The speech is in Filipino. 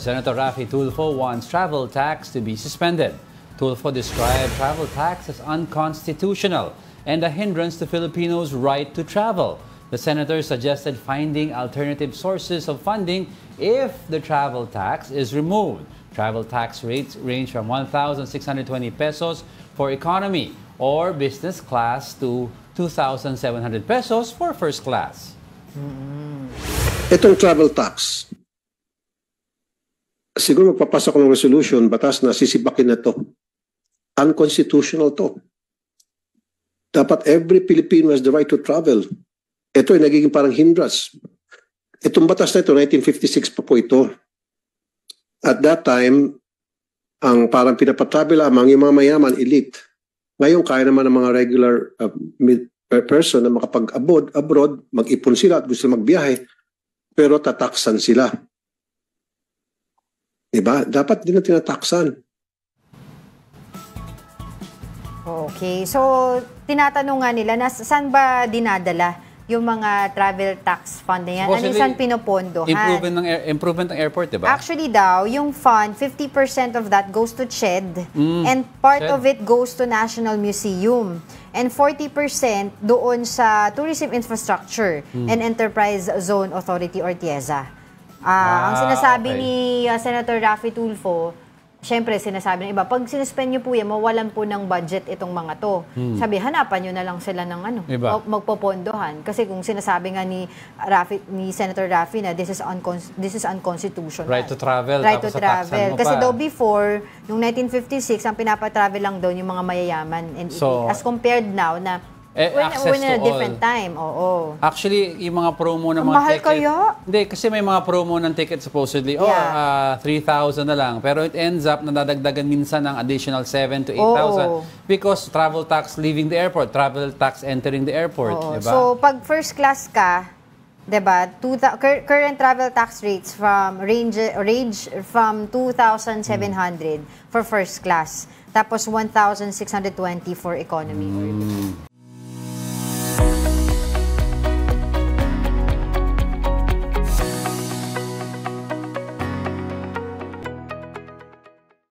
Senator Raffy Tulfo wants travel tax to be suspended. Tulfo described travel tax as unconstitutional and a hindrance to Filipinos' right to travel. The senator suggested finding alternative sources of funding if the travel tax is removed. Travel tax rates range from 1,620 pesos for economy or business class to 2,700 pesos for first class. Itong travel tax, siguro magpapasok ng resolution, batas na sisibakin na to. Unconstitutional to. Dapat every Filipino has the right to travel. Ito ay nagiging parang hindrance. Itong batas na ito, 1956 pa po ito. At that time, ang parang pinapatravel lamang yung mga mayaman, elite. Ngayon, kaya naman ng mga regular person na makapag-abroad, mag-ipon sila at gusto magbiyahe, pero tataksan sila. Diba? Dapat din na tinataksan. Okay. So, tinatanong nga nila, saan ba dinadala yung mga travel tax fund na yan? Ano saan pinopondohan? Improvement ng airport, diba? Actually daw, yung fund, 50% of that goes to CHED and part of it goes to National Museum. And 40% doon sa Tourism Infrastructure and Enterprise Zone Authority or TIEZA. Ang sinasabi ni Senator Raffy Tulfo, syempre, sinasabi ng iba, pag sinuspend nyo po yan, mawalan po ng budget itong mga to. Sabi, hanapan nyo na lang sila ng magpopondohan. Kasi kung sinasabi nga ni Senator Raffy na this is unconstitutional. Right to travel. Right to travel. Kasi daw before, noong 1956, ang pinapatravel lang doon yung mga mayayaman and so, as compared now na we're in a different time. Oo. Actually, yung mga promo ng mga mahal ticket. Kaya? Hindi, kasi may mga promo ng ticket supposedly. 3,000 na lang. Pero it ends up nadadagdagan minsan ng additional 7,000 to 8,000 because travel tax leaving the airport, travel tax entering the airport. Diba? So, pag first class ka, diba, current travel tax rates range from 2,700 for first class. Tapos 1,620 for economy.